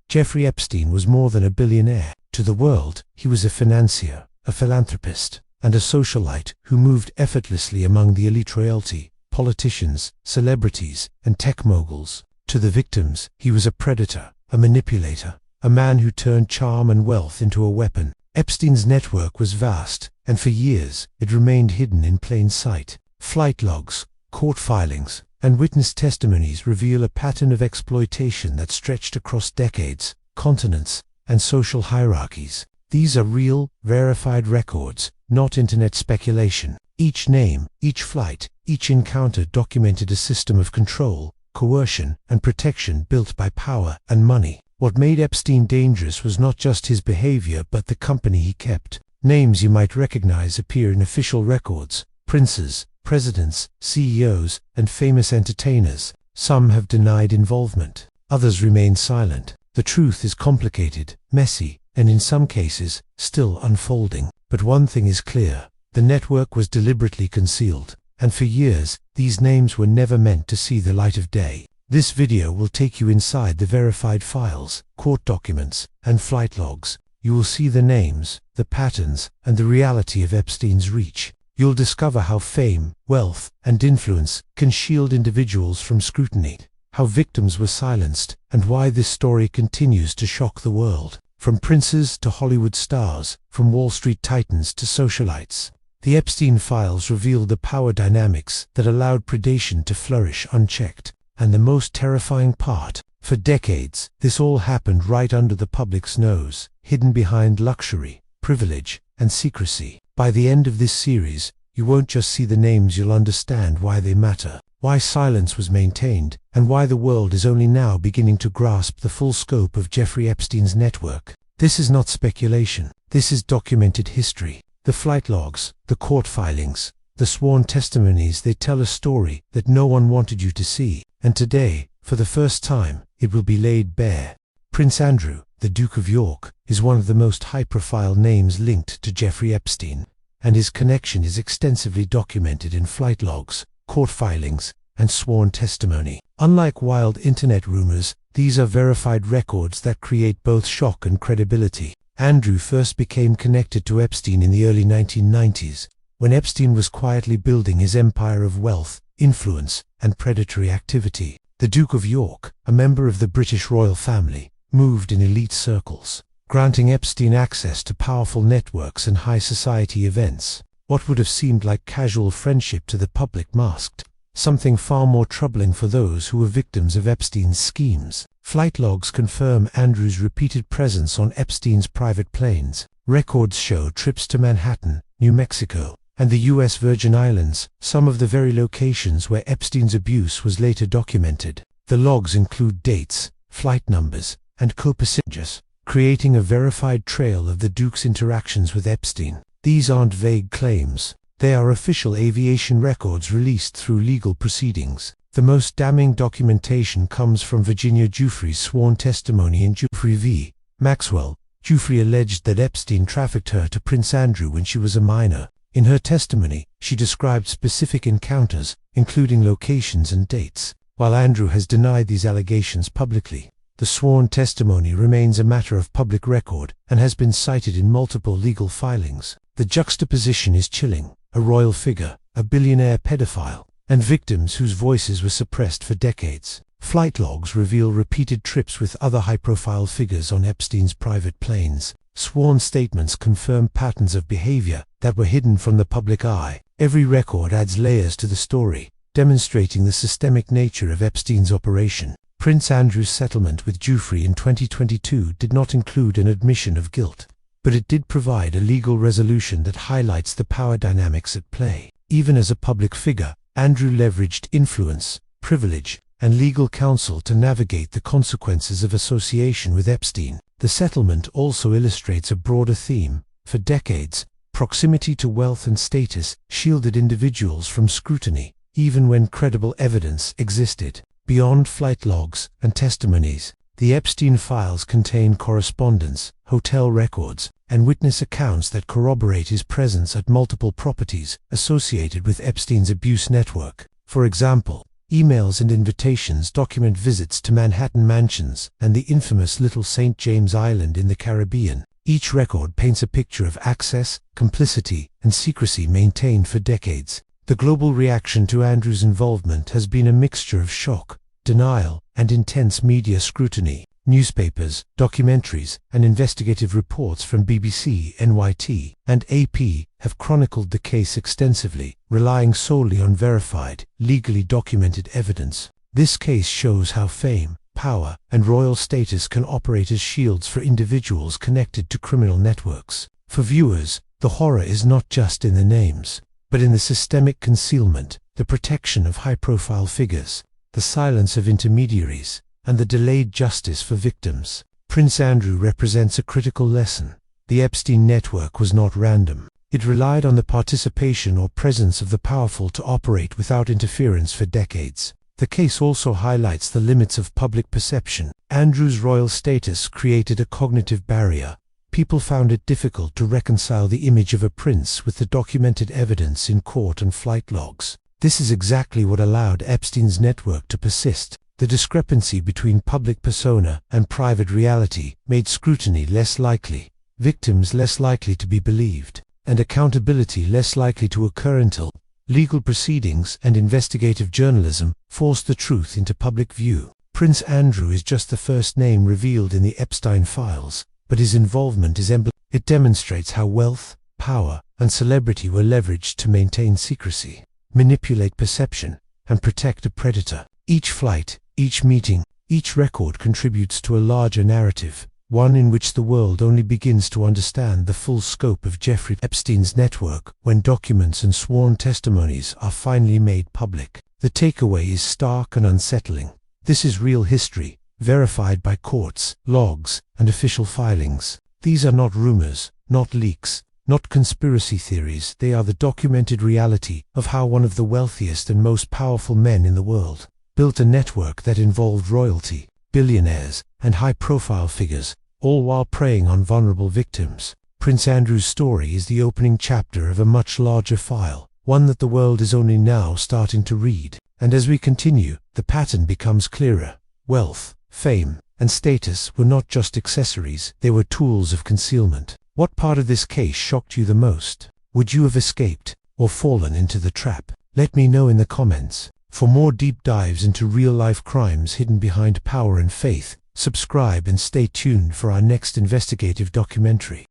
Jeffrey Epstein was more than a billionaire. To the world, he was a financier, a philanthropist, and a socialite who moved effortlessly among the elite royalty, politicians, celebrities, and tech moguls. To the victims, he was a predator, a manipulator, a man who turned charm and wealth into a weapon. Epstein's network was vast, and for years it remained hidden in plain sight. Flight logs, court filings, and witness testimonies reveal a pattern of exploitation that stretched across decades, continents, and social hierarchies. These are real, verified records, not internet speculation. Each name, each flight, each encounter documented a system of control, coercion, and protection built by power and money. What made Epstein dangerous was not just his behavior but the company he kept. Names you might recognize appear in official records: princes, presidents, CEOs, and famous entertainers. Some have denied involvement. Others remain silent. The truth is complicated, messy, and in some cases, still unfolding. But one thing is clear: the network was deliberately concealed, and for years, these names were never meant to see the light of day. This video will take you inside the verified files, court documents, and flight logs. You will see the names, the patterns, and the reality of Epstein's reach. You'll discover how fame, wealth, and influence can shield individuals from scrutiny, how victims were silenced, and why this story continues to shock the world. From princes to Hollywood stars, from Wall Street titans to socialites, the Epstein files reveal the power dynamics that allowed predation to flourish unchecked. And the most terrifying part, for decades, this all happened right under the public's nose, hidden behind luxury, privilege, and secrecy. By the end of this series, you won't just see the names, you'll understand why they matter, why silence was maintained, and why the world is only now beginning to grasp the full scope of Jeffrey Epstein's network. This is not speculation. This is documented history. The flight logs, the court filings, the sworn testimonies, they tell a story that no one wanted you to see. And today, for the first time, it will be laid bare. Prince Andrew, the Duke of York, is one of the most high-profile names linked to Jeffrey Epstein, and his connection is extensively documented in flight logs, court filings, and sworn testimony. Unlike wild internet rumors, these are verified records that create both shock and credibility. Andrew first became connected to Epstein in the early 1990s, when Epstein was quietly building his empire of wealth, influence, and predatory activity. The Duke of York, a member of the British royal family, moved in elite circles, granting Epstein access to powerful networks and high society events. What would have seemed like casual friendship to the public masked something far more troubling for those who were victims of Epstein's schemes. Flight logs confirm Andrew's repeated presence on Epstein's private planes. Records show trips to Manhattan, New Mexico, and the U.S. Virgin Islands, some of the very locations where Epstein's abuse was later documented. The logs include dates, flight numbers, and co-passengers, creating a verified trail of the Duke's interactions with Epstein. These aren't vague claims. They are official aviation records released through legal proceedings. The most damning documentation comes from Virginia Giuffre's sworn testimony in Giuffre v. Maxwell. Giuffre alleged that Epstein trafficked her to Prince Andrew when she was a minor. In her testimony, she described specific encounters, including locations and dates. While Andrew has denied these allegations publicly, the sworn testimony remains a matter of public record and has been cited in multiple legal filings. The juxtaposition is chilling: a royal figure, a billionaire pedophile, and victims whose voices were suppressed for decades. Flight logs reveal repeated trips with other high-profile figures on Epstein's private planes. Sworn statements confirm patterns of behavior that were hidden from the public eye. Every record adds layers to the story, demonstrating the systemic nature of Epstein's operation. Prince Andrew's settlement with Giuffre in 2022 did not include an admission of guilt, but it did provide a legal resolution that highlights the power dynamics at play. Even as a public figure, Andrew leveraged influence, privilege, and legal counsel to navigate the consequences of association with Epstein. The settlement also illustrates a broader theme. For decades, proximity to wealth and status shielded individuals from scrutiny, even when credible evidence existed. Beyond flight logs and testimonies, the Epstein files contain correspondence, hotel records, and witness accounts that corroborate his presence at multiple properties associated with Epstein's abuse network. For example, Emails and invitations document visits to Manhattan mansions and the infamous Little St. James Island in the Caribbean. Each record paints a picture of access, complicity, and secrecy maintained for decades. The global reaction to Andrew's involvement has been a mixture of shock, denial, and intense media scrutiny. Newspapers, documentaries, and investigative reports from BBC, NYT, and AP have chronicled the case extensively, relying solely on verified, legally documented evidence. This case shows how fame, power, and royal status can operate as shields for individuals connected to criminal networks. For viewers, the horror is not just in the names, but in the systemic concealment, the protection of high-profile figures, the silence of intermediaries, and the delayed justice for victims. Prince Andrew represents a critical lesson. The Epstein network was not random. It relied on the participation or presence of the powerful to operate without interference for decades. The case also highlights the limits of public perception. Andrew's royal status created a cognitive barrier. People found it difficult to reconcile the image of a prince with the documented evidence in court and flight logs. This is exactly what allowed Epstein's network to persist. The discrepancy between public persona and private reality made scrutiny less likely, victims less likely to be believed, and accountability less likely to occur until legal proceedings and investigative journalism forced the truth into public view. Prince Andrew is just the first name revealed in the Epstein files, but his involvement is emblematic. It demonstrates how wealth, power, and celebrity were leveraged to maintain secrecy, manipulate perception, and protect a predator. Each flight, each meeting, each record contributes to a larger narrative, one in which the world only begins to understand the full scope of Jeffrey Epstein's network when documents and sworn testimonies are finally made public. The takeaway is stark and unsettling. This is real history, verified by courts, logs, and official filings. These are not rumors, not leaks, not conspiracy theories. They are the documented reality of how one of the wealthiest and most powerful men in the world built a network that involved royalty, billionaires, and high-profile figures, all while preying on vulnerable victims. Prince Andrew's story is the opening chapter of a much larger file, one that the world is only now starting to read. And as we continue, the pattern becomes clearer. Wealth, fame, and status were not just accessories, they were tools of concealment. What part of this case shocked you the most? Would you have escaped, or fallen into the trap? Let me know in the comments. For more deep dives into real-life crimes hidden behind power and faith, subscribe and stay tuned for our next investigative documentary.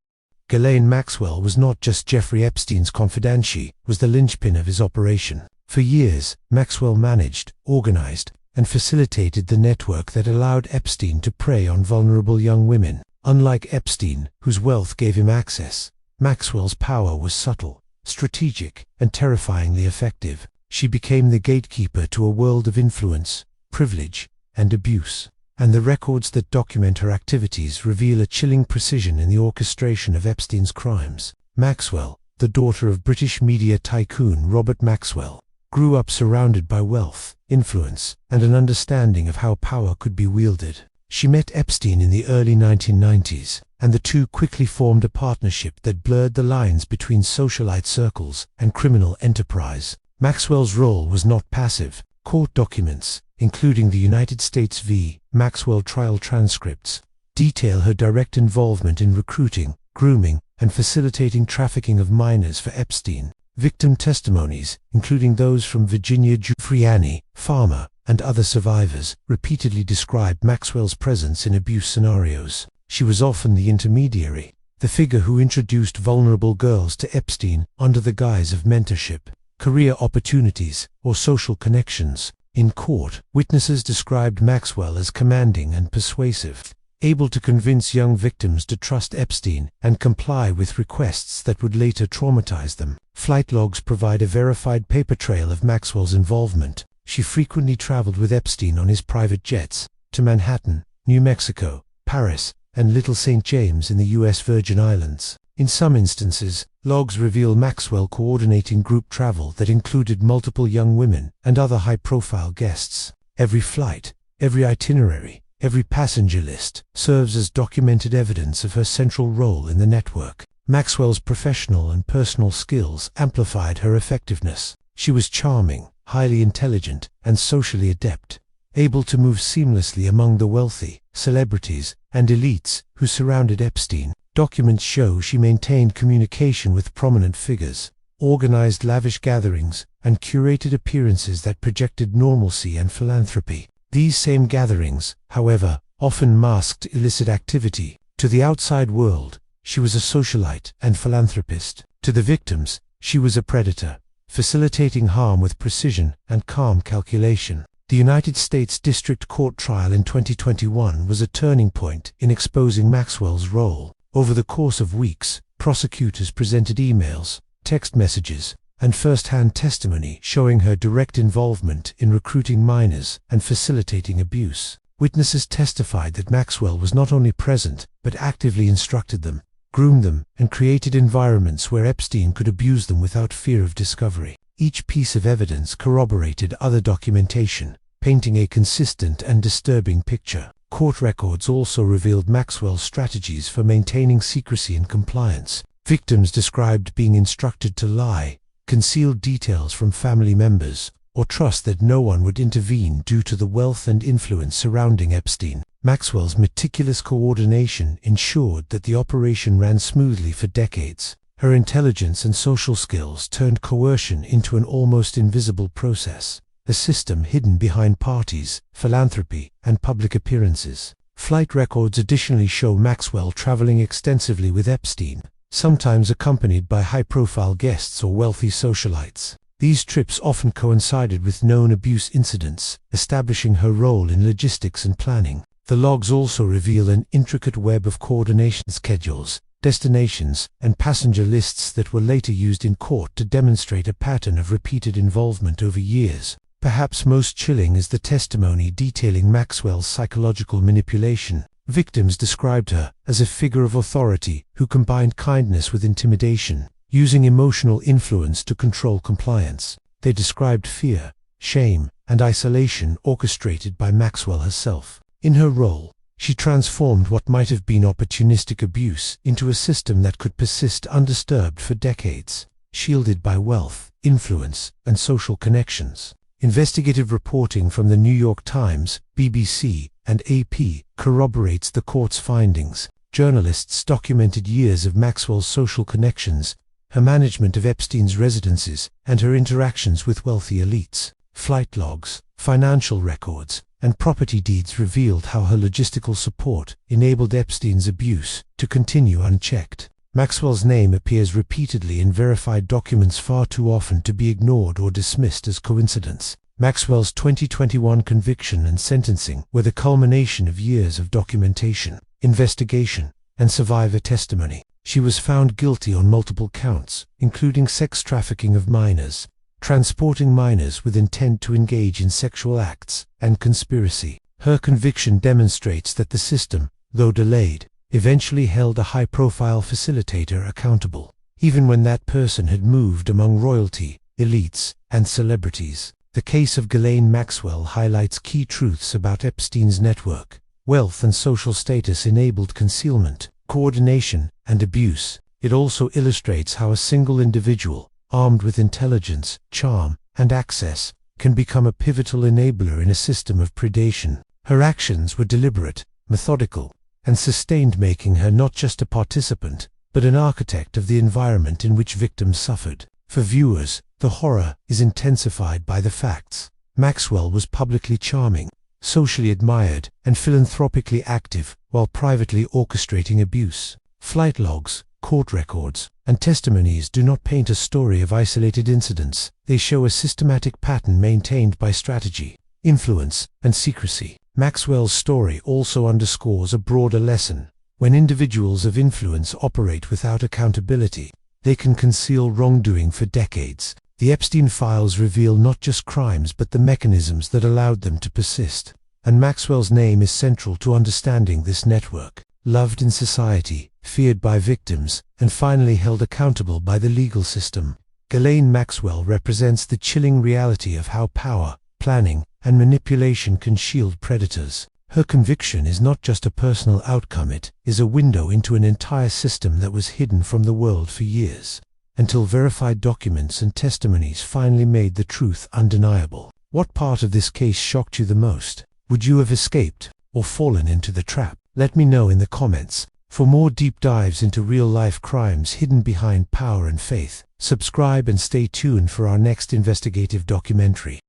Ghislaine Maxwell was not just Jeffrey Epstein's confidant, she was the linchpin of his operation. For years, Maxwell managed, organized, and facilitated the network that allowed Epstein to prey on vulnerable young women. Unlike Epstein, whose wealth gave him access, Maxwell's power was subtle, strategic, and terrifyingly effective. She became the gatekeeper to a world of influence, privilege, and abuse. And the records that document her activities reveal a chilling precision in the orchestration of Epstein's crimes. Maxwell, the daughter of British media tycoon Robert Maxwell, grew up surrounded by wealth, influence, and an understanding of how power could be wielded. She met Epstein in the early 1990s, and the two quickly formed a partnership that blurred the lines between socialite circles and criminal enterprise. Maxwell's role was not passive. Court documents, including the United States v. Maxwell trial transcripts, detail her direct involvement in recruiting, grooming, and facilitating trafficking of minors for Epstein. Victim testimonies, including those from Virginia Giuffriani, Farmer, and other survivors, repeatedly described Maxwell's presence in abuse scenarios. She was often the intermediary, the figure who introduced vulnerable girls to Epstein under the guise of mentorship, career opportunities, or social connections. In court, witnesses described Maxwell as commanding and persuasive, able to convince young victims to trust Epstein and comply with requests that would later traumatize them. Flight logs provide a verified paper trail of Maxwell's involvement. She frequently traveled with Epstein on his private jets to Manhattan, New Mexico, Paris, and Little St. James in the U.S. Virgin Islands. In some instances, logs reveal Maxwell coordinating group travel that included multiple young women and other high-profile guests. Every flight, every itinerary, every passenger list serves as documented evidence of her central role in the network. Maxwell's professional and personal skills amplified her effectiveness. She was charming, highly intelligent, and socially adept, able to move seamlessly among the wealthy, celebrities, and elites who surrounded Epstein. Documents show she maintained communication with prominent figures, organized lavish gatherings, and curated appearances that projected normalcy and philanthropy. These same gatherings, however, often masked illicit activity. To the outside world, she was a socialite and philanthropist. To the victims, she was a predator, facilitating harm with precision and calm calculation. The United States District Court trial in 2021 was a turning point in exposing Maxwell's role. Over the course of weeks, prosecutors presented emails, text messages, and first-hand testimony showing her direct involvement in recruiting minors and facilitating abuse. Witnesses testified that Maxwell was not only present, but actively instructed them, groomed them, and created environments where Epstein could abuse them without fear of discovery. Each piece of evidence corroborated other documentation, painting a consistent and disturbing picture. Court records also revealed Maxwell's strategies for maintaining secrecy and compliance. Victims described being instructed to lie, conceal details from family members, or trust that no one would intervene due to the wealth and influence surrounding Epstein. Maxwell's meticulous coordination ensured that the operation ran smoothly for decades. Her intelligence and social skills turned coercion into an almost invisible process, a system hidden behind parties, philanthropy, and public appearances. Flight records additionally show Maxwell traveling extensively with Epstein, sometimes accompanied by high-profile guests or wealthy socialites. These trips often coincided with known abuse incidents, establishing her role in logistics and planning. The logs also reveal an intricate web of coordination schedules, destinations, and passenger lists that were later used in court to demonstrate a pattern of repeated involvement over years. Perhaps most chilling is the testimony detailing Maxwell's psychological manipulation. Victims described her as a figure of authority who combined kindness with intimidation, using emotional influence to control compliance. They described fear, shame, and isolation orchestrated by Maxwell herself. In her role, she transformed what might have been opportunistic abuse into a system that could persist undisturbed for decades, shielded by wealth, influence, and social connections. Investigative reporting from the New York Times, BBC, and AP corroborates the court's findings. Journalists documented years of Maxwell's social connections, her management of Epstein's residences, and her interactions with wealthy elites. Flight logs, financial records, and property deeds revealed how her logistical support enabled Epstein's abuse to continue unchecked. Maxwell's name appears repeatedly in verified documents far too often to be ignored or dismissed as coincidence. Maxwell's 2021 conviction and sentencing were the culmination of years of documentation, investigation, and survivor testimony. She was found guilty on multiple counts, including sex trafficking of minors, transporting minors with intent to engage in sexual acts, and conspiracy. Her conviction demonstrates that the system, though delayed, eventually held a high-profile facilitator accountable, even when that person had moved among royalty, elites, and celebrities. The case of Ghislaine Maxwell highlights key truths about Epstein's network. Wealth and social status enabled concealment, coordination, and abuse. It also illustrates how a single individual, armed with intelligence, charm, and access, can become a pivotal enabler in a system of predation. Her actions were deliberate, methodical, and sustained, making her not just a participant, but an architect of the environment in which victims suffered. For viewers, the horror is intensified by the facts. Maxwell was publicly charming, socially admired, and philanthropically active, while privately orchestrating abuse. Flight logs, court records, and testimonies do not paint a story of isolated incidents. They show a systematic pattern maintained by strategy, influence, and secrecy. Maxwell's story also underscores a broader lesson. When individuals of influence operate without accountability, they can conceal wrongdoing for decades. The Epstein files reveal not just crimes but the mechanisms that allowed them to persist. And Maxwell's name is central to understanding this network. Loved in society, feared by victims, and finally held accountable by the legal system. Ghislaine Maxwell represents the chilling reality of how power, planning, and manipulation can shield predators. Her conviction is not just a personal outcome, it is a window into an entire system that was hidden from the world for years. until verified documents and testimonies finally made the truth undeniable. What part of this case shocked you the most? Would you have escaped or fallen into the trap? Let me know in the comments. For more deep dives into real-life crimes hidden behind power and faith, subscribe and stay tuned for our next investigative documentary.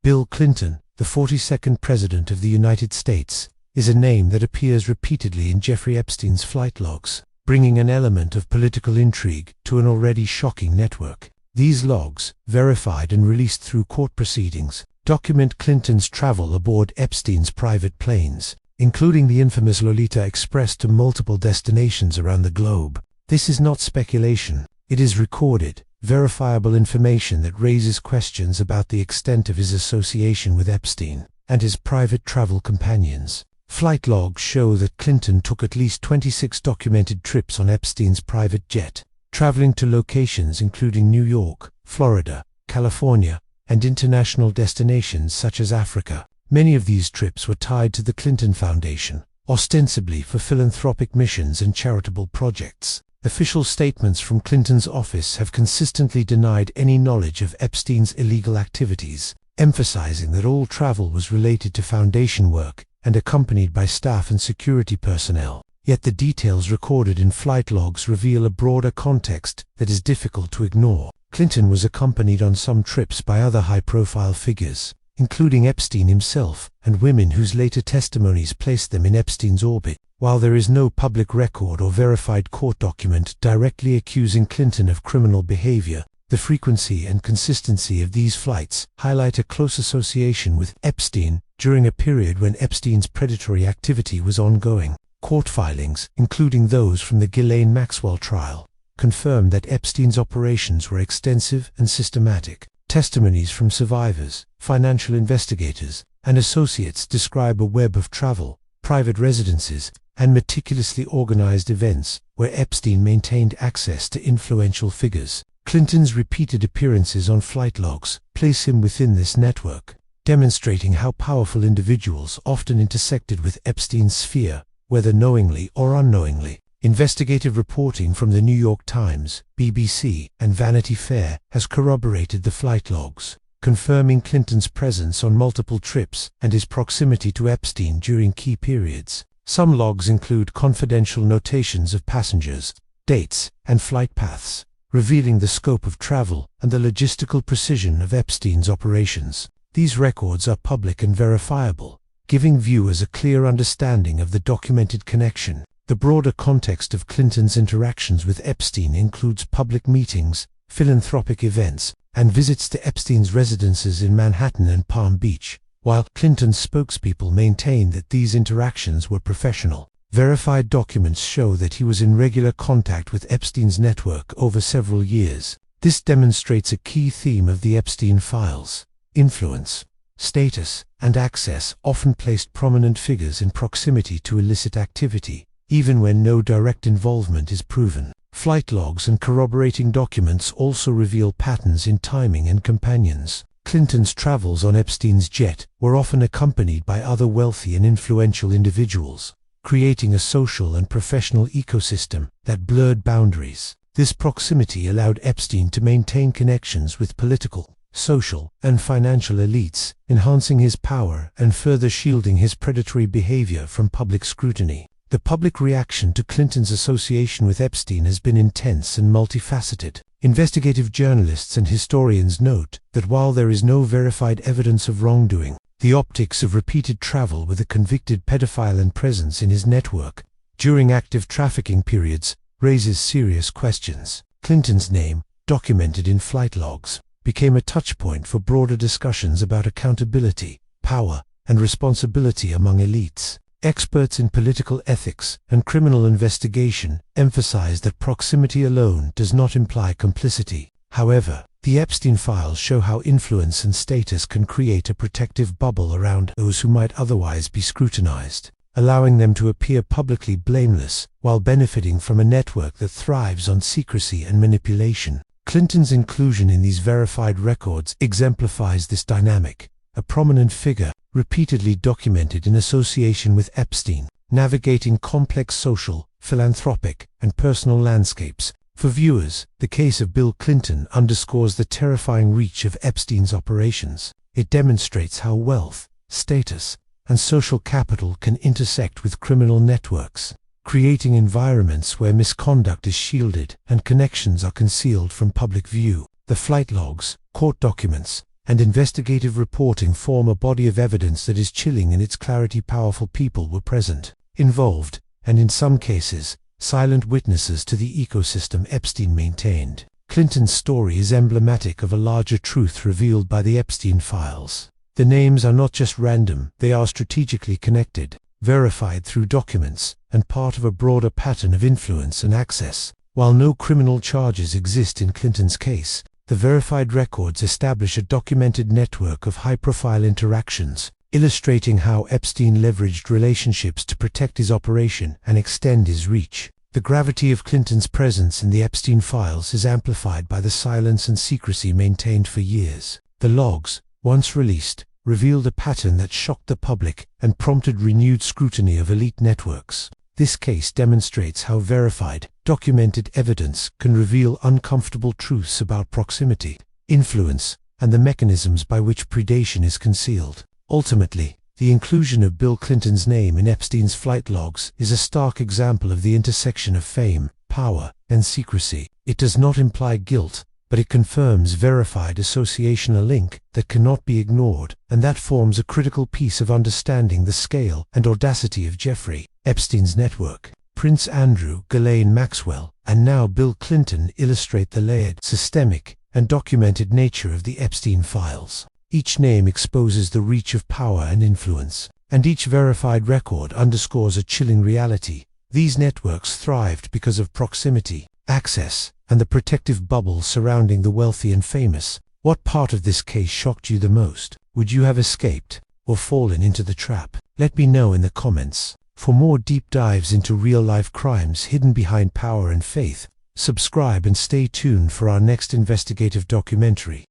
Bill Clinton, the 42nd President of the United States, is a name that appears repeatedly in Jeffrey Epstein's flight logs, bringing an element of political intrigue to an already shocking network. These logs, verified and released through court proceedings, document Clinton's travel aboard Epstein's private planes, including the infamous Lolita Express, to multiple destinations around the globe. This is not speculation. It is recorded, verifiable information that raises questions about the extent of his association with Epstein and his private travel companions. Flight logs show that Clinton took at least 26 documented trips on Epstein's private jet, traveling to locations including New York, Florida, California, and international destinations such as Africa. Many of these trips were tied to the Clinton Foundation, ostensibly for philanthropic missions and charitable projects. Official statements from Clinton's office have consistently denied any knowledge of Epstein's illegal activities, emphasizing that all travel was related to foundation work and accompanied by staff and security personnel. Yet the details recorded in flight logs reveal a broader context that is difficult to ignore. Clinton was accompanied on some trips by other high-profile figures, including Epstein himself and women whose later testimonies placed them in Epstein's orbit. While there is no public record or verified court document directly accusing Clinton of criminal behavior, the frequency and consistency of these flights highlight a close association with Epstein during a period when Epstein's predatory activity was ongoing. Court filings, including those from the Ghislaine Maxwell trial, confirmed that Epstein's operations were extensive and systematic. Testimonies from survivors, financial investigators, and associates describe a web of travel, private residences, and meticulously organized events where Epstein maintained access to influential figures. Clinton's repeated appearances on flight logs place him within this network, demonstrating how powerful individuals often intersected with Epstein's sphere, whether knowingly or unknowingly. Investigative reporting from the New York Times, BBC, and Vanity Fair has corroborated the flight logs, confirming Clinton's presence on multiple trips and his proximity to Epstein during key periods. Some logs include confidential notations of passengers, dates, and flight paths, revealing the scope of travel and the logistical precision of Epstein's operations. These records are public and verifiable, giving viewers a clear understanding of the documented connection. The broader context of Clinton's interactions with Epstein includes public meetings, philanthropic events, and visits to Epstein's residences in Manhattan and Palm Beach, while Clinton's spokespeople maintain that these interactions were professional. Verified documents show that he was in regular contact with Epstein's network over several years. This demonstrates a key theme of the Epstein files. Influence, status, and access often placed prominent figures in proximity to illicit activity, even when no direct involvement is proven. Flight logs and corroborating documents also reveal patterns in timing and companions. Clinton's travels on Epstein's jet were often accompanied by other wealthy and influential individuals, creating a social and professional ecosystem that blurred boundaries. This proximity allowed Epstein to maintain connections with political, social, and financial elites, enhancing his power and further shielding his predatory behavior from public scrutiny. The public reaction to Clinton's association with Epstein has been intense and multifaceted. Investigative journalists and historians note that while there is no verified evidence of wrongdoing, the optics of repeated travel with a convicted pedophile and presence in his network during active trafficking periods raises serious questions. Clinton's name, documented in flight logs, became a touchpoint for broader discussions about accountability, power, and responsibility among elites. Experts in political ethics and criminal investigation emphasize that proximity alone does not imply complicity. However, the Epstein files show how influence and status can create a protective bubble around those who might otherwise be scrutinized, allowing them to appear publicly blameless while benefiting from a network that thrives on secrecy and manipulation. Clinton's inclusion in these verified records exemplifies this dynamic. A prominent figure, repeatedly documented in association with Epstein, navigating complex social, philanthropic, and personal landscapes, For viewers, the case of Bill Clinton underscores the terrifying reach of Epstein's operations. It demonstrates how wealth, status, and social capital can intersect with criminal networks, creating environments where misconduct is shielded and connections are concealed from public view. The flight logs, court documents, and investigative reporting form a body of evidence that is chilling in its clarity. Powerful people were present, involved, and in some cases, silent witnesses to the ecosystem Epstein maintained. Clinton's story is emblematic of a larger truth revealed by the Epstein files. The names are not just random, they are strategically connected, verified through documents, and part of a broader pattern of influence and access. While no criminal charges exist in Clinton's case, the verified records establish a documented network of high-profile interactions, illustrating how Epstein leveraged relationships to protect his operation and extend his reach. The gravity of Clinton's presence in the Epstein files is amplified by the silence and secrecy maintained for years. The logs, once released, revealed a pattern that shocked the public and prompted renewed scrutiny of elite networks. This case demonstrates how verified, documented evidence can reveal uncomfortable truths about proximity, influence, and the mechanisms by which predation is concealed. Ultimately, the inclusion of Bill Clinton's name in Epstein's flight logs is a stark example of the intersection of fame, power, and secrecy. It does not imply guilt, but it confirms verified association, a link that cannot be ignored, and that forms a critical piece of understanding the scale and audacity of Jeffrey Epstein's network. Prince Andrew, Ghislaine Maxwell, and now Bill Clinton illustrate the layered, systemic, and documented nature of the Epstein files. Each name exposes the reach of power and influence, and each verified record underscores a chilling reality. These networks thrived because of proximity, access, and the protective bubble surrounding the wealthy and famous. What part of this case shocked you the most? Would you have escaped or fallen into the trap? Let me know in the comments. For more deep dives into real-life crimes hidden behind power and faith, subscribe and stay tuned for our next investigative documentary.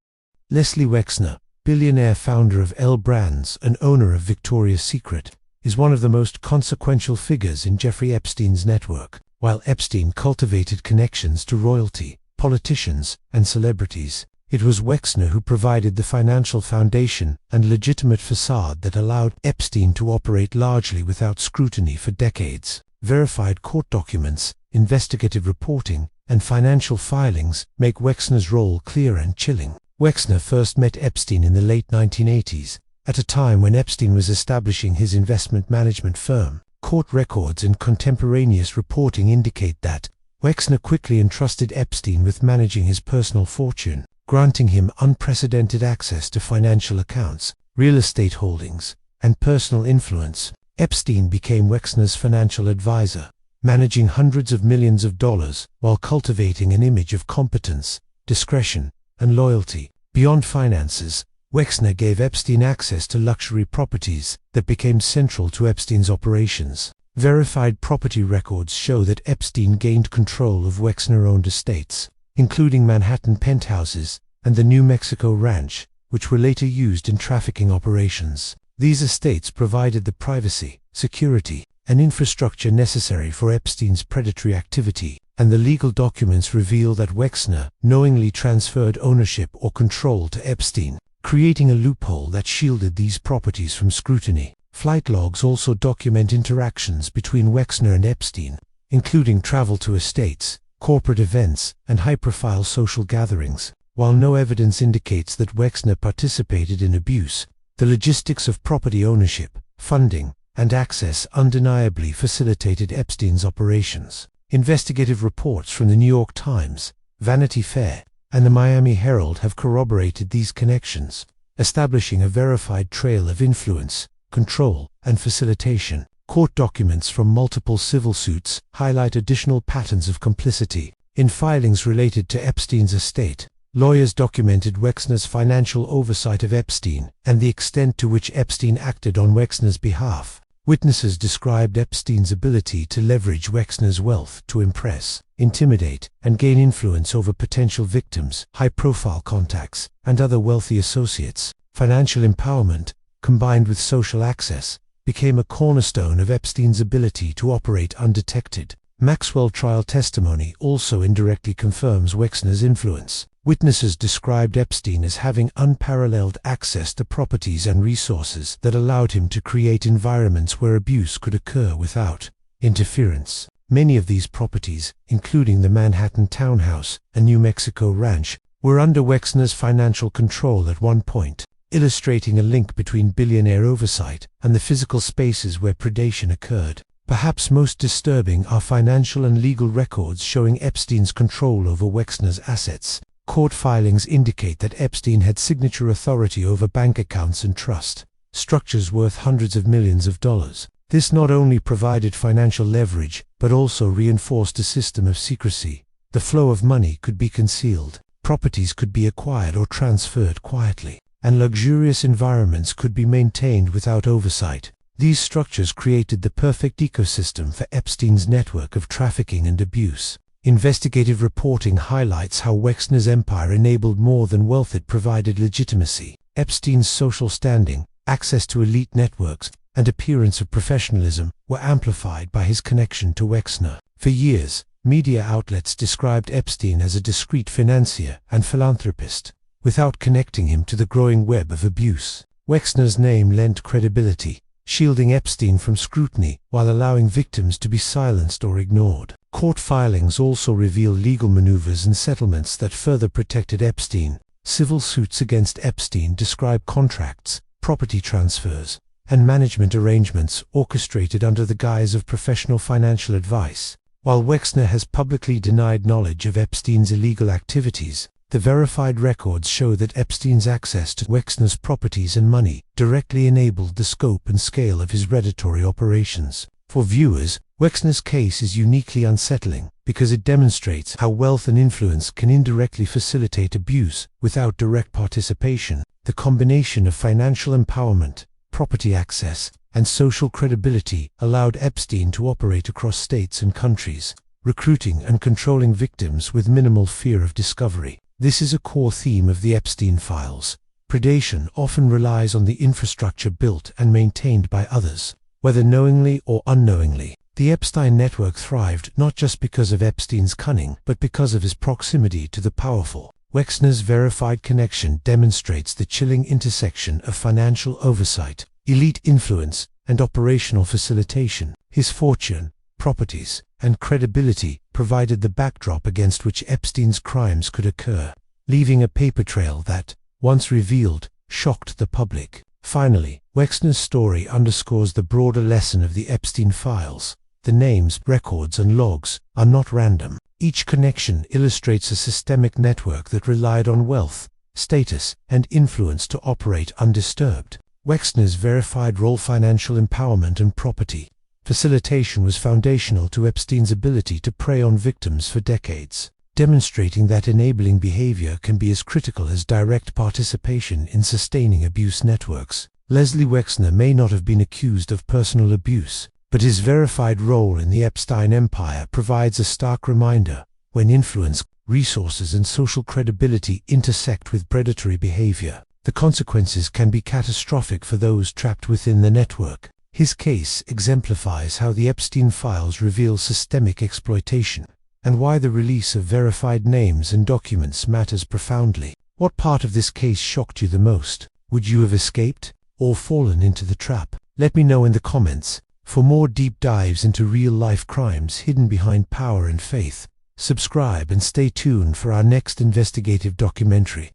Leslie Wexner, billionaire founder of L Brands and owner of Victoria's Secret, is one of the most consequential figures in Jeffrey Epstein's network. While Epstein cultivated connections to royalty, politicians, and celebrities, it was Wexner who provided the financial foundation and legitimate facade that allowed Epstein to operate largely without scrutiny for decades. Verified court documents, investigative reporting, and financial filings make Wexner's role clear and chilling. Wexner first met Epstein in the late 1980s, at a time when Epstein was establishing his investment management firm. Court records and contemporaneous reporting indicate that Wexner quickly entrusted Epstein with managing his personal fortune, granting him unprecedented access to financial accounts, real estate holdings, and personal influence. Epstein became Wexner's financial advisor, managing hundreds of millions of dollars while cultivating an image of competence, discretion, and loyalty. Beyond finances, Wexner gave Epstein access to luxury properties that became central to Epstein's operations. Verified property records show that Epstein gained control of Wexner-owned estates, including Manhattan penthouses and the New Mexico ranch, which were later used in trafficking operations. These estates provided the privacy, security, and infrastructure necessary for Epstein's predatory activity, and the legal documents reveal that Wexner knowingly transferred ownership or control to Epstein, creating a loophole that shielded these properties from scrutiny. Flight logs also document interactions between Wexner and Epstein, including travel to estates, corporate events, and high-profile social gatherings. While no evidence indicates that Wexner participated in abuse, the logistics of property ownership, funding, and access undeniably facilitated Epstein's operations. Investigative reports from the New York Times, Vanity Fair, and the Miami Herald have corroborated these connections, establishing a verified trail of influence, control, and facilitation. Court documents from multiple civil suits highlight additional patterns of complicity. In filings related to Epstein's estate, lawyers documented Wexner's financial oversight of Epstein and the extent to which Epstein acted on Wexner's behalf. Witnesses described Epstein's ability to leverage Wexner's wealth to impress, intimidate, and gain influence over potential victims, high-profile contacts, and other wealthy associates. Financial empowerment, combined with social access, became a cornerstone of Epstein's ability to operate undetected. Maxwell trial testimony also indirectly confirms Wexner's influence. Witnesses described Epstein as having unparalleled access to properties and resources that allowed him to create environments where abuse could occur without interference. Many of these properties, including the Manhattan townhouse and New Mexico ranch, were under Wexner's financial control at one point, illustrating a link between billionaire oversight and the physical spaces where predation occurred. Perhaps most disturbing are financial and legal records showing Epstein's control over Wexner's assets. Court filings indicate that Epstein had signature authority over bank accounts and trust structures worth hundreds of millions of dollars. This not only provided financial leverage, but also reinforced a system of secrecy. The flow of money could be concealed, properties could be acquired or transferred quietly, and luxurious environments could be maintained without oversight. These structures created the perfect ecosystem for Epstein's network of trafficking and abuse. Investigative reporting highlights how Wexner's empire enabled more than wealth; it provided legitimacy. Epstein's social standing, access to elite networks, and appearance of professionalism were amplified by his connection to Wexner. For years, media outlets described Epstein as a discreet financier and philanthropist, without connecting him to the growing web of abuse. Wexner's name lent credibility, shielding Epstein from scrutiny while allowing victims to be silenced or ignored. Court filings also reveal legal maneuvers and settlements that further protected Epstein. Civil suits against Epstein describe contracts, property transfers, and management arrangements orchestrated under the guise of professional financial advice. While Wexner has publicly denied knowledge of Epstein's illegal activities, the verified records show that Epstein's access to Wexner's properties and money directly enabled the scope and scale of his predatory operations. For viewers, Wexner's case is uniquely unsettling because it demonstrates how wealth and influence can indirectly facilitate abuse without direct participation. The combination of financial empowerment, property access, and social credibility allowed Epstein to operate across states and countries, recruiting and controlling victims with minimal fear of discovery. This is a core theme of the Epstein files. Predation often relies on the infrastructure built and maintained by others, whether knowingly or unknowingly. The Epstein network thrived not just because of Epstein's cunning, but because of his proximity to the powerful. Wexner's verified connection demonstrates the chilling intersection of financial oversight, elite influence, and operational facilitation. His fortune, properties, and credibility provided the backdrop against which Epstein's crimes could occur, leaving a paper trail that, once revealed, shocked the public. Finally, Wexner's story underscores the broader lesson of the Epstein files. The names, records, and logs are not random. Each connection illustrates a systemic network that relied on wealth, status, and influence to operate undisturbed. Wexner's verified role, financial empowerment, and property facilitation was foundational to Epstein's ability to prey on victims for decades, demonstrating that enabling behavior can be as critical as direct participation in sustaining abuse networks. Leslie Wexner may not have been accused of personal abuse, but his verified role in the Epstein empire provides a stark reminder: when influence, resources, and social credibility intersect with predatory behavior, the consequences can be catastrophic for those trapped within the network. His case exemplifies how the Epstein files reveal systemic exploitation, and why the release of verified names and documents matters profoundly. What part of this case shocked you the most? Would you have escaped, or fallen into the trap? Let me know in the comments. For more deep dives into real-life crimes hidden behind power and faith, subscribe and stay tuned for our next investigative documentary.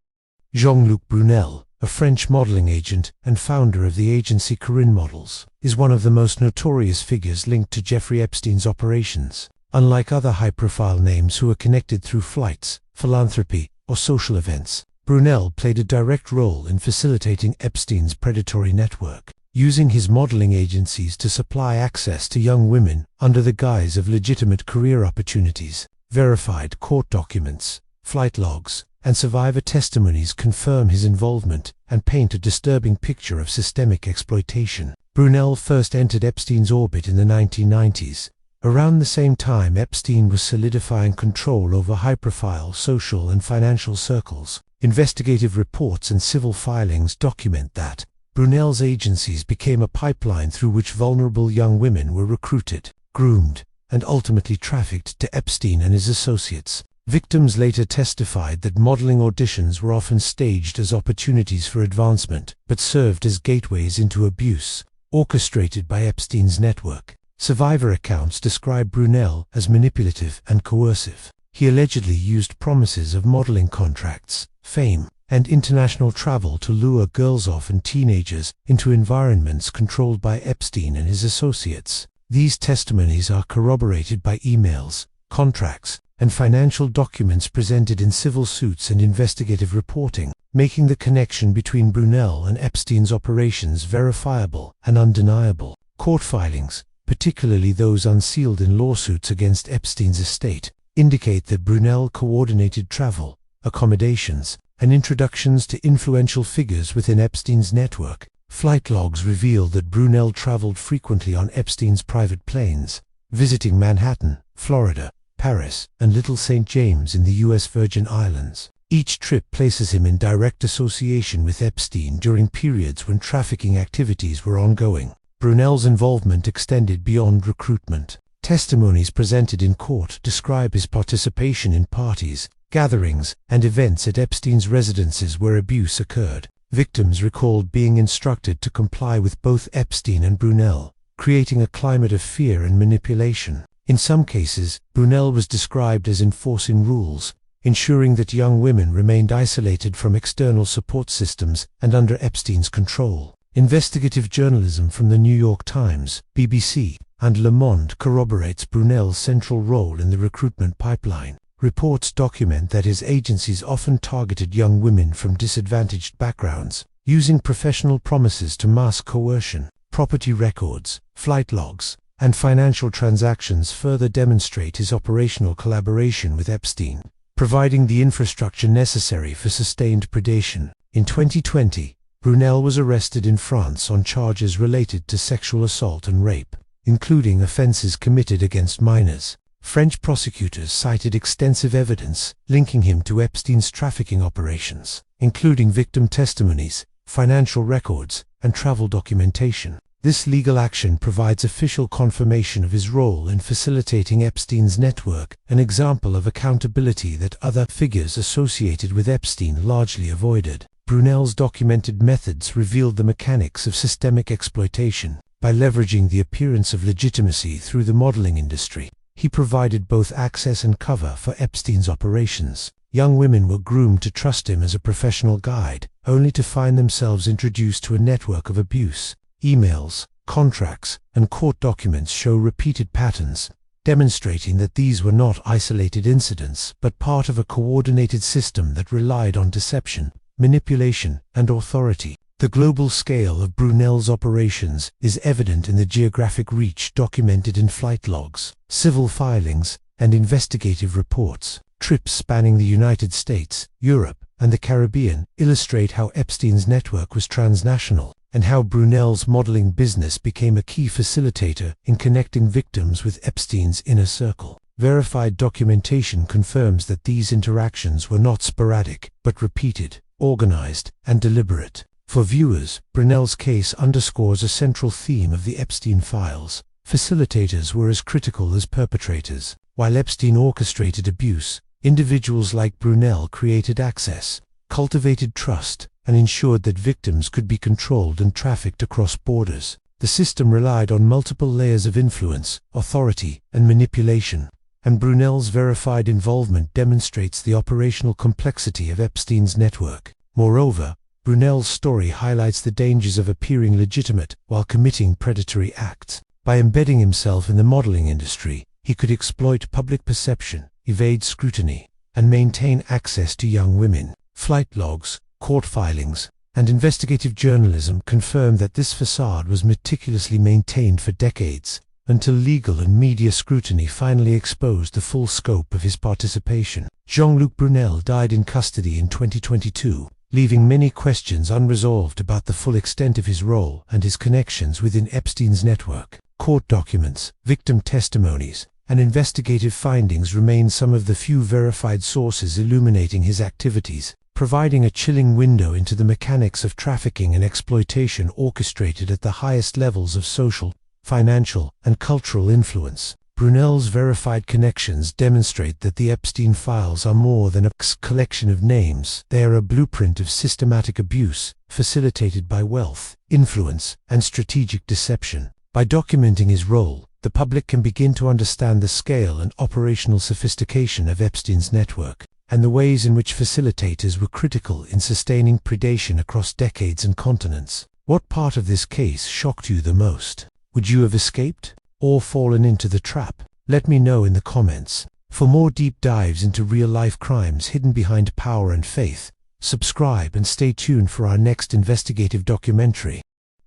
Jean-Luc Brunel, a French modeling agent and founder of the agency Corinne Models, is one of the most notorious figures linked to Jeffrey Epstein's operations. Unlike other high-profile names who are connected through flights, philanthropy, or social events, Brunel played a direct role in facilitating Epstein's predatory network, using his modeling agencies to supply access to young women under the guise of legitimate career opportunities. Verified court documents, flight logs, and survivor testimonies confirm his involvement and paint a disturbing picture of systemic exploitation. Brunel first entered Epstein's orbit in the 1990s. Around the same time, Epstein was solidifying control over high-profile social and financial circles. Investigative reports and civil filings document that Brunel's agencies became a pipeline through which vulnerable young women were recruited, groomed, and ultimately trafficked to Epstein and his associates. Victims later testified that modeling auditions were often staged as opportunities for advancement, but served as gateways into abuse, orchestrated by Epstein's network. Survivor accounts describe Brunel as manipulative and coercive. He allegedly used promises of modeling contracts, fame, and international travel to lure girls, often teenagers, into environments controlled by Epstein and his associates. These testimonies are corroborated by emails, contracts, and financial documents presented in civil suits and investigative reporting, making the connection between Brunel and Epstein's operations verifiable and undeniable. Court filings, particularly those unsealed in lawsuits against Epstein's estate, indicate that Brunel coordinated travel, accommodations, and introductions to influential figures within Epstein's network. Flight logs reveal that Brunel traveled frequently on Epstein's private planes, visiting Manhattan, Florida, Paris, and Little St. James in the U.S. Virgin Islands. Each trip places him in direct association with Epstein during periods when trafficking activities were ongoing. Brunel's involvement extended beyond recruitment. Testimonies presented in court describe his participation in parties, gatherings, and events at Epstein's residences where abuse occurred. Victims recalled being instructed to comply with both Epstein and Brunel, creating a climate of fear and manipulation. In some cases, Brunel was described as enforcing rules, ensuring that young women remained isolated from external support systems and under Epstein's control. Investigative journalism from the New York Times, BBC, and Le Monde corroborates Brunel's central role in the recruitment pipeline. Reports document that his agencies often targeted young women from disadvantaged backgrounds, using professional promises to mask coercion. Property records, flight logs, and financial transactions further demonstrate his operational collaboration with Epstein, providing the infrastructure necessary for sustained predation. In 2020, Brunel was arrested in France on charges related to sexual assault and rape, including offenses committed against minors. French prosecutors cited extensive evidence linking him to Epstein's trafficking operations, including victim testimonies, financial records, and travel documentation. This legal action provides official confirmation of his role in facilitating Epstein's network, an example of accountability that other figures associated with Epstein largely avoided. Brunel's documented methods revealed the mechanics of systemic exploitation. By leveraging the appearance of legitimacy through the modeling industry, he provided both access and cover for Epstein's operations. Young women were groomed to trust him as a professional guide, only to find themselves introduced to a network of abuse. Emails, contracts, and court documents show repeated patterns, demonstrating that these were not isolated incidents but part of a coordinated system that relied on deception, manipulation, and authority. The global scale of Brunel's operations is evident in the geographic reach documented in flight logs, civil filings, and investigative reports. Trips spanning the United States, Europe, and the Caribbean illustrate how Epstein's network was transnational, and how Brunel's modeling business became a key facilitator in connecting victims with Epstein's inner circle. Verified documentation confirms that these interactions were not sporadic, but repeated, organized, and deliberate. For viewers, Brunel's case underscores a central theme of the Epstein files. Facilitators were as critical as perpetrators. While Epstein orchestrated abuse, individuals like Brunel created access, cultivated trust, and ensured that victims could be controlled and trafficked across borders. The system relied on multiple layers of influence, authority, and manipulation, and Brunel's verified involvement demonstrates the operational complexity of Epstein's network. Moreover, Brunel's story highlights the dangers of appearing legitimate while committing predatory acts. By embedding himself in the modeling industry, he could exploit public perception, evade scrutiny, and maintain access to young women. Flight logs, court filings, and investigative journalism confirm that this facade was meticulously maintained for decades, until legal and media scrutiny finally exposed the full scope of his participation. Jean-Luc Brunel died in custody in 2022, leaving many questions unresolved about the full extent of his role and his connections within Epstein's network. Court documents, victim testimonies, and investigative findings remain some of the few verified sources illuminating his activities, providing a chilling window into the mechanics of trafficking and exploitation orchestrated at the highest levels of social, financial, and cultural influence. Brunel's verified connections demonstrate that the Epstein files are more than a collection of names. They are a blueprint of systematic abuse, facilitated by wealth, influence, and strategic deception. By documenting his role, the public can begin to understand the scale and operational sophistication of Epstein's network, and the ways in which facilitators were critical in sustaining predation across decades and continents. What part of this case shocked you the most? Would you have escaped or fallen into the trap? Let me know in the comments. For more deep dives into real-life crimes hidden behind power and faith, subscribe and stay tuned for our next investigative documentary.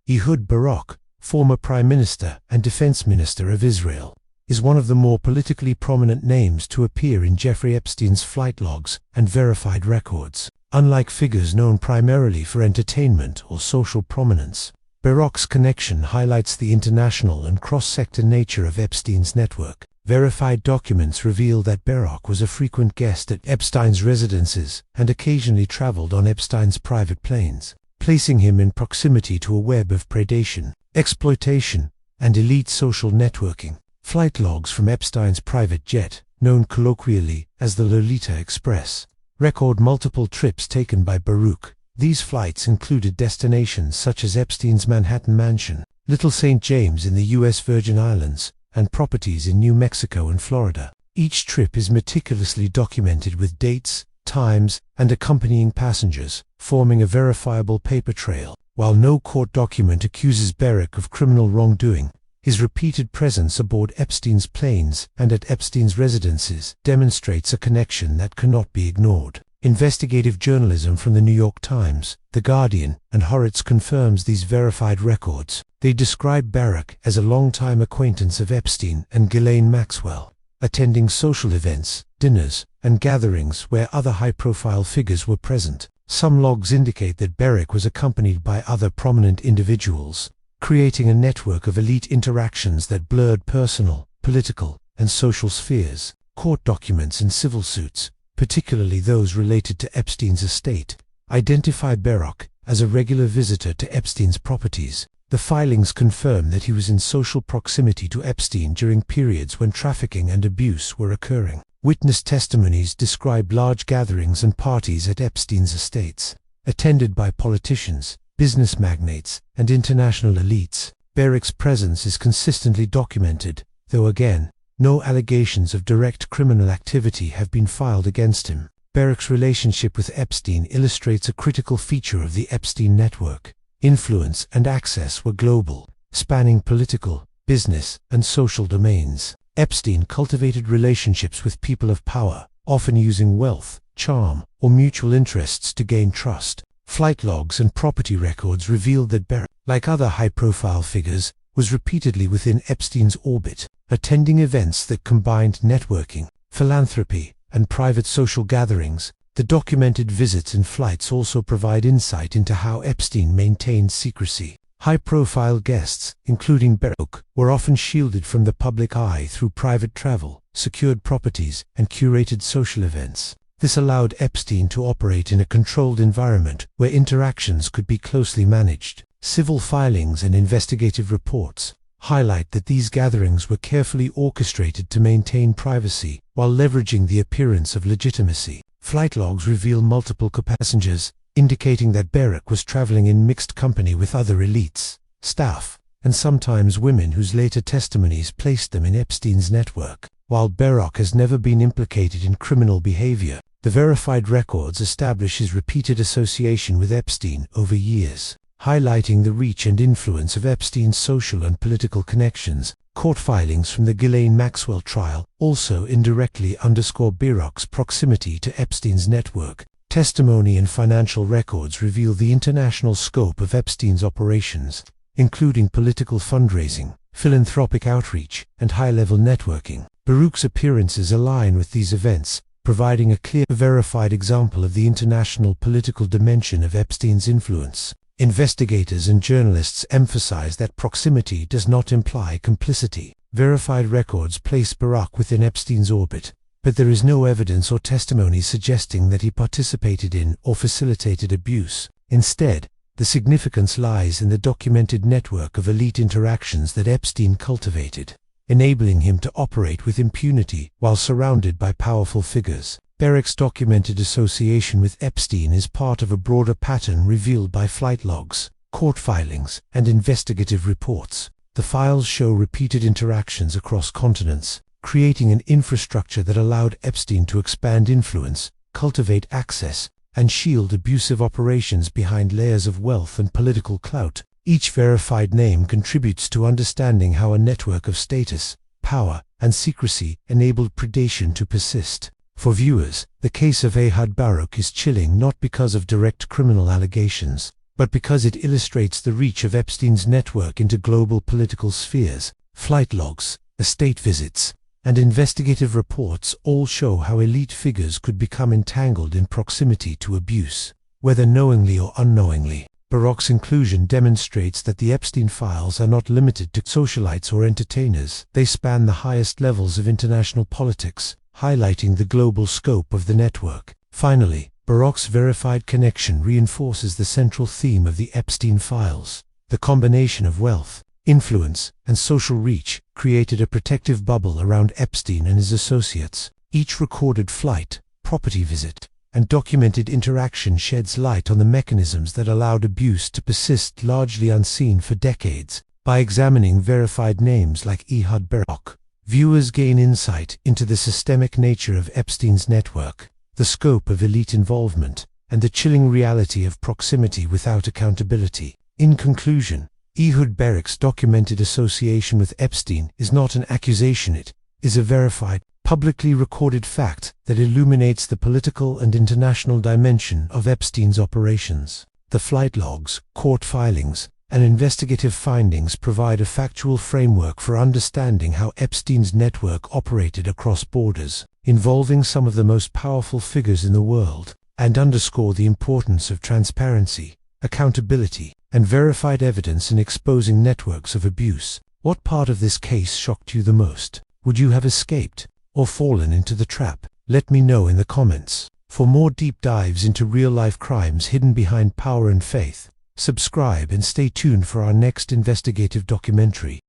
Ehud Barak, former Prime Minister and Defense Minister of Israel, is one of the more politically prominent names to appear in Jeffrey Epstein's flight logs and verified records. Unlike figures known primarily for entertainment or social prominence, Barak's connection highlights the international and cross-sector nature of Epstein's network. Verified documents reveal that Barak was a frequent guest at Epstein's residences and occasionally traveled on Epstein's private planes, placing him in proximity to a web of predation, exploitation, and elite social networking. Flight logs from Epstein's private jet, known colloquially as the Lolita Express, record multiple trips taken by Barak. These flights included destinations such as Epstein's Manhattan Mansion, Little St. James in the U.S. Virgin Islands, and properties in New Mexico and Florida. Each trip is meticulously documented with dates, times, and accompanying passengers, forming a verifiable paper trail. While no court document accuses Barak of criminal wrongdoing, his repeated presence aboard Epstein's planes and at Epstein's residences demonstrates a connection that cannot be ignored. Investigative journalism from the New York Times, The Guardian, and Haaretz confirms these verified records. They describe Barak as a longtime acquaintance of Epstein and Ghislaine Maxwell, attending social events, dinners, and gatherings where other high-profile figures were present. Some logs indicate that Barak was accompanied by other prominent individuals, creating a network of elite interactions that blurred personal, political, and social spheres. Court documents and civil suits, particularly those related to Epstein's estate, identify Barak as a regular visitor to Epstein's properties. The filings confirm that he was in social proximity to Epstein during periods when trafficking and abuse were occurring. Witness testimonies describe large gatherings and parties at Epstein's estates, attended by politicians, business magnates, and international elites. Barak's presence is consistently documented, though again, no allegations of direct criminal activity have been filed against him. Barak's relationship with Epstein illustrates a critical feature of the Epstein network. Influence and access were global, spanning political, business, and social domains. Epstein cultivated relationships with people of power, often using wealth, charm, or mutual interests to gain trust. Flight logs and property records revealed that Barak, like other high-profile figures, was repeatedly within Epstein's orbit, attending events that combined networking, philanthropy, and private social gatherings. The documented visits and flights also provide insight into how Epstein maintained secrecy. High-profile guests, including Barak, were often shielded from the public eye through private travel, secured properties, and curated social events. This allowed Epstein to operate in a controlled environment where interactions could be closely managed. Civil filings and investigative reports highlight that these gatherings were carefully orchestrated to maintain privacy while leveraging the appearance of legitimacy. Flight logs reveal multiple passengers, indicating that Barak was traveling in mixed company with other elites, staff, and sometimes women whose later testimonies placed them in Epstein's network. While Barak has never been implicated in criminal behavior, the verified records establish his repeated association with Epstein over years, highlighting the reach and influence of Epstein's social and political connections. Court filings from the Ghislaine Maxwell trial also indirectly underscore Barak's proximity to Epstein's network. Testimony and financial records reveal the international scope of Epstein's operations, including political fundraising, philanthropic outreach, and high-level networking. Barak's appearances align with these events, providing a clear, verified example of the international political dimension of Epstein's influence. Investigators and journalists emphasize that proximity does not imply complicity. Verified records place Barak within Epstein's orbit, but there is no evidence or testimony suggesting that he participated in or facilitated abuse. Instead, the significance lies in the documented network of elite interactions that Epstein cultivated. enabling him to operate with impunity while surrounded by powerful figures. Barak's documented association with Epstein is part of a broader pattern revealed by flight logs, court filings, and investigative reports. The files show repeated interactions across continents, creating an infrastructure that allowed Epstein to expand influence, cultivate access, and shield abusive operations behind layers of wealth and political clout. Each verified name contributes to understanding how a network of status, power, and secrecy enabled predation to persist. For viewers, the case of Ehud Barak is chilling not because of direct criminal allegations, but because it illustrates the reach of Epstein's network into global political spheres. Flight logs, estate visits, and investigative reports all show how elite figures could become entangled in proximity to abuse, whether knowingly or unknowingly. Barak's inclusion demonstrates that the Epstein files are not limited to socialites or entertainers. They span the highest levels of international politics, highlighting the global scope of the network. Finally, Barak's verified connection reinforces the central theme of the Epstein files. The combination of wealth, influence, and social reach created a protective bubble around Epstein and his associates. Each recorded flight, property visit, and documented interaction sheds light on the mechanisms that allowed abuse to persist largely unseen for decades. By examining verified names like Ehud Barak, viewers gain insight into the systemic nature of Epstein's network, the scope of elite involvement, and the chilling reality of proximity without accountability. In conclusion, Ehud Barak's documented association with Epstein is not an accusation, it is a verified, publicly recorded fact that illuminates the political and international dimension of Epstein's operations. The flight logs, court filings, and investigative findings provide a factual framework for understanding how Epstein's network operated across borders, involving some of the most powerful figures in the world, and underscore the importance of transparency, accountability, and verified evidence in exposing networks of abuse. What part of this case shocked you the most? Would you have escaped or fallen into the trap? Let me know in the comments. For more deep dives into real-life crimes hidden behind power and faith, subscribe and stay tuned for our next investigative documentary.